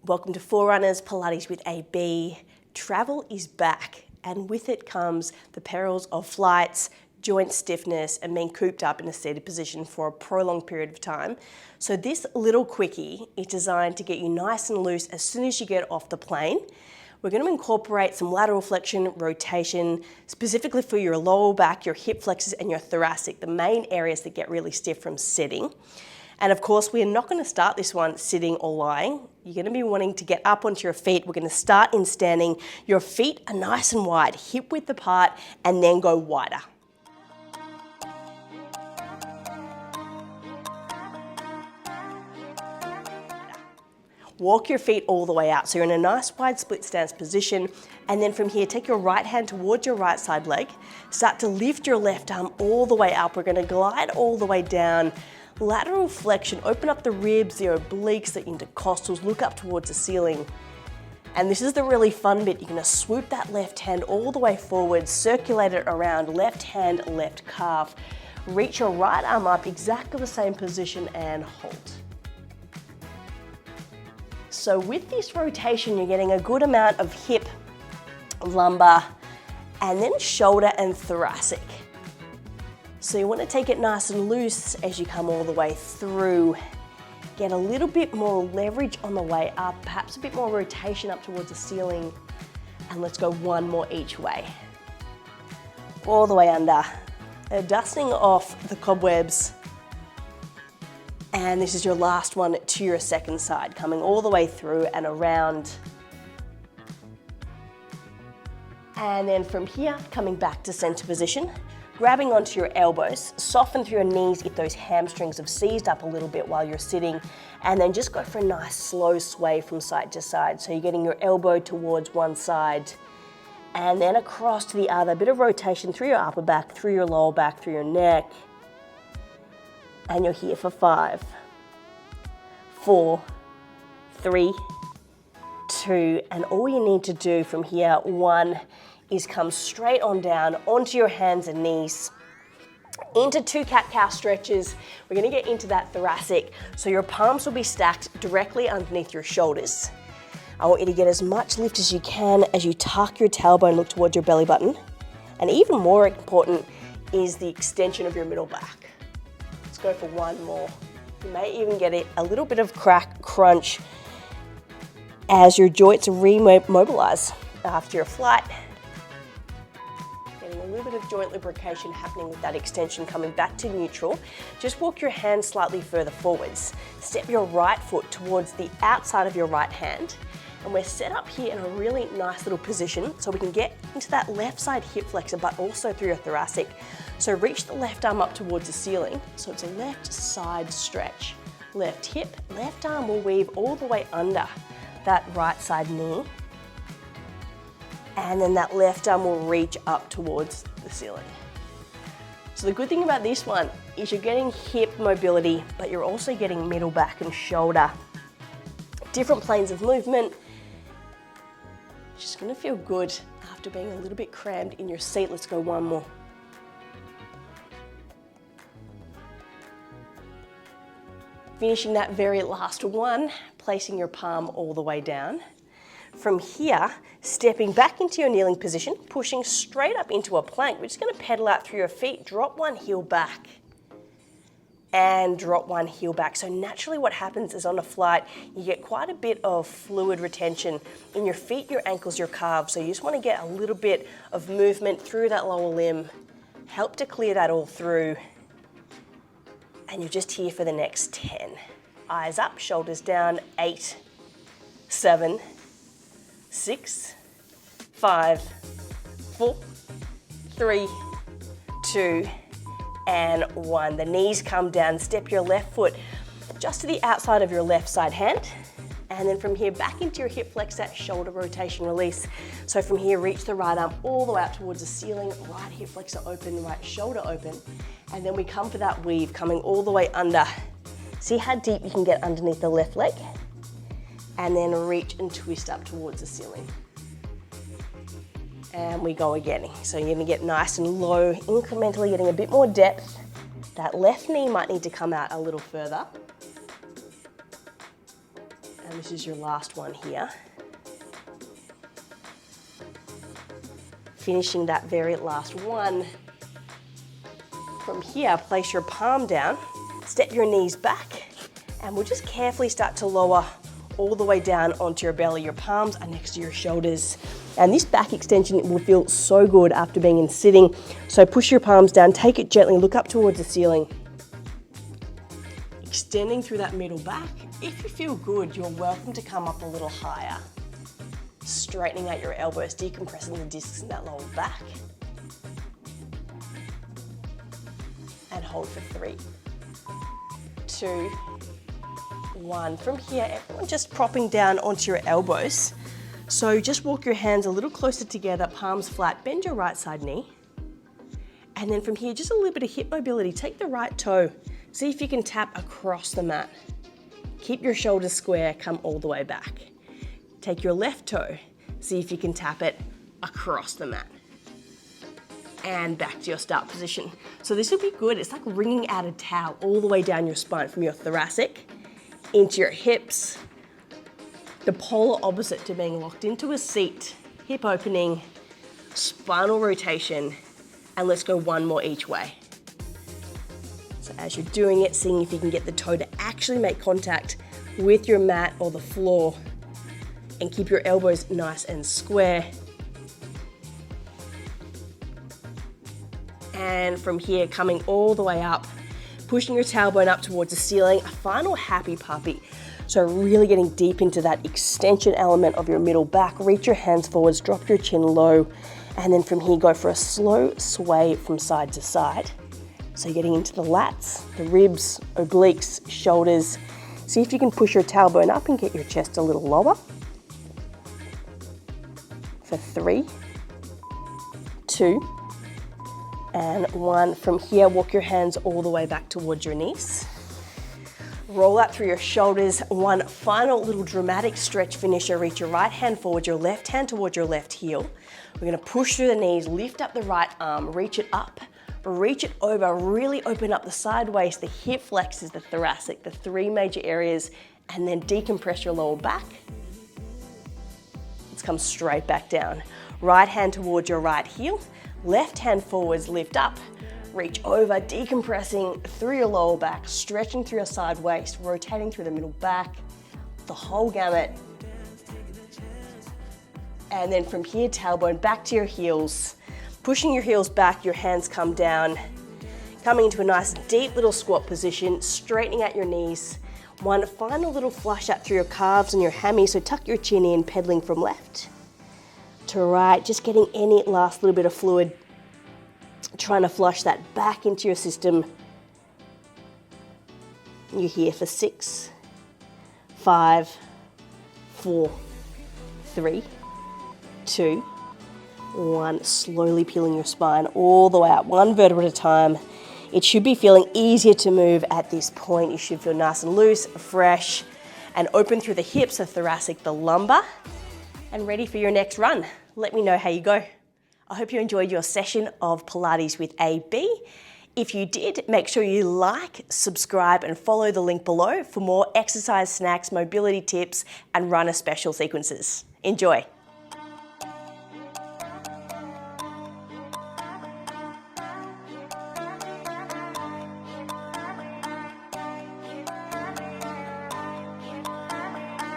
Welcome to Forerunners Pilates with AB. Travel is back, and with it comes the perils of flights, joint stiffness, and being cooped up in a seated position for a prolonged period of time. So this little quickie is designed to get you nice and loose as soon as you get off the plane. We're going to incorporate some lateral flexion, rotation, specifically for your lower back, your hip flexors, and your thoracic, the main areas that get really stiff from sitting. And of course, we're not going to start this one sitting or lying. You're going to be wanting to get up onto your feet. We're going to start in standing. Your feet are nice and wide, hip width apart, and then go wider. Walk your feet all the way out. So you're in a nice wide split stance position. And then from here, take your right hand towards your right side leg. Start to lift your left arm all the way up. We're going to glide all the way down. Lateral flexion, open up the ribs, the obliques, the intercostals, look up towards the ceiling. And this is the really fun bit. You're going to swoop that left hand all the way forward, circulate it around, left hand, left calf. Reach your right arm up, exactly the same position, and hold. So with this rotation, you're getting a good amount of hip, lumbar, and then shoulder and thoracic. So you want to take it nice and loose as you come all the way through. Get a little bit more leverage on the way up, perhaps a bit more rotation up towards the ceiling. And let's go one more each way. All the way under. Dusting off the cobwebs. And this is your last one to your second side, coming all the way through and around. And then from here, coming back to center position, grabbing onto your elbows, soften through your knees if those hamstrings have seized up a little bit while you're sitting, and then just go for a nice slow sway from side to side. So you're getting your elbow towards one side, and then across to the other, a bit of rotation through your upper back, through your lower back, through your neck. And you're here for 5, 4, 3, 2, and all you need to do from here, 1, is come straight on down onto your hands and knees, into 2 cat-cow stretches. We're going to get into that thoracic, so your palms will be stacked directly underneath your shoulders. I want you to get as much lift as you can as you tuck your tailbone, look towards your belly button, and even more important is the extension of your middle back. Let's go for one more. You may even get a little bit of crunch as your joints remobilize after your flight. Getting a little bit of joint lubrication happening with that extension coming back to neutral. Just walk your hands slightly further forwards. Step your right foot towards the outside of your right hand. And we're set up here in a really nice little position so we can get into that left side hip flexor, but also through your thoracic. So reach the left arm up towards the ceiling. So it's a left side stretch. Left hip, left arm will weave all the way under that right side knee. And then that left arm will reach up towards the ceiling. So the good thing about this one is you're getting hip mobility, but you're also getting middle back and shoulder. Different planes of movement. Just gonna feel good after being a little bit crammed in your seat. Let's go one more. Finishing that very last one, placing your palm all the way down. From here, stepping back into your kneeling position, pushing straight up into a plank. We're just gonna pedal out through your feet, drop one heel back, and drop one heel back. So naturally what happens is on a flight, you get quite a bit of fluid retention in your feet, your ankles, your calves. So you just want to get a little bit of movement through that lower limb, help to clear that all through. And you're just here for the next 10. Eyes up, shoulders down, 8, 7, 6, 5, 4, 3, 2, and 1. The knees come down, step your left foot just to the outside of your left side hand. And then from here, back into your hip flexor, shoulder rotation release. So from here, reach the right arm all the way out towards the ceiling, right hip flexor open, right shoulder open. And then we come for that weave, coming all the way under. See how deep you can get underneath the left leg. And then reach and twist up towards the ceiling. And we go again. So you're gonna get nice and low, incrementally getting a bit more depth. That left knee might need to come out a little further. And this is your last one here. Finishing that very last one. From here, place your palm down, step your knees back, and we'll just carefully start to lower all the way down onto your belly. Your palms are next to your shoulders. And this back extension will feel so good after being in sitting. So push your palms down, take it gently, look up towards the ceiling. Extending through that middle back. If you feel good, you're welcome to come up a little higher. Straightening out your elbows, decompressing the discs in that lower back. And hold for 3, 2, 1. From here, everyone just propping down onto your elbows. So just walk your hands a little closer together, palms flat, bend your right side knee. And then from here, just a little bit of hip mobility. Take the right toe, see if you can tap across the mat. Keep your shoulders square, come all the way back. Take your left toe, see if you can tap it across the mat. And back to your start position. So this will be good. It's like wringing out a towel all the way down your spine from your thoracic into your hips. The polar opposite to being locked into a seat. Hip opening, spinal rotation, and let's go one more each way. So as you're doing it, seeing if you can get the toe to actually make contact with your mat or the floor, and keep your elbows nice and square. And from here, coming all the way up, pushing your tailbone up towards the ceiling, a final happy puppy. So really getting deep into that extension element of your middle back. Reach your hands forwards, drop your chin low, and then from here, go for a slow sway from side to side. So getting into the lats, the ribs, obliques, shoulders. See if you can push your tailbone up and get your chest a little lower. For 3, 2, and 1. From here, walk your hands all the way back towards your knees. Roll out through your shoulders. One final little dramatic stretch finisher. Reach your right hand forward, your left hand towards your left heel. We're gonna push through the knees, lift up the right arm, reach it up, reach it over, really open up the side waist, the hip flexors, the thoracic, the 3 major areas, and then decompress your lower back. Let's come straight back down. Right hand towards your right heel, left hand forwards, lift up, reach over, decompressing through your lower back, stretching through your side waist, rotating through the middle back, the whole gamut. And then from here, tailbone back to your heels, pushing your heels back, your hands come down, coming into a nice deep little squat position, straightening out your knees. One final little flush out through your calves and your hammies, so tuck your chin in, pedaling from left to right, just getting any last little bit of fluid, trying to flush that back into your system. You're here for 6, 5, 4, 3, 2, 1. Slowly peeling your spine all the way up, one vertebra at a time. It should be feeling easier to move at this point. You should feel nice and loose, fresh, and open through the hips, the thoracic, the lumbar, and ready for your next run. Let me know how you go. I hope you enjoyed your session of Pilates with AB. If you did, make sure you like, subscribe, and follow the link below for more exercise snacks, mobility tips, and runner special sequences. Enjoy.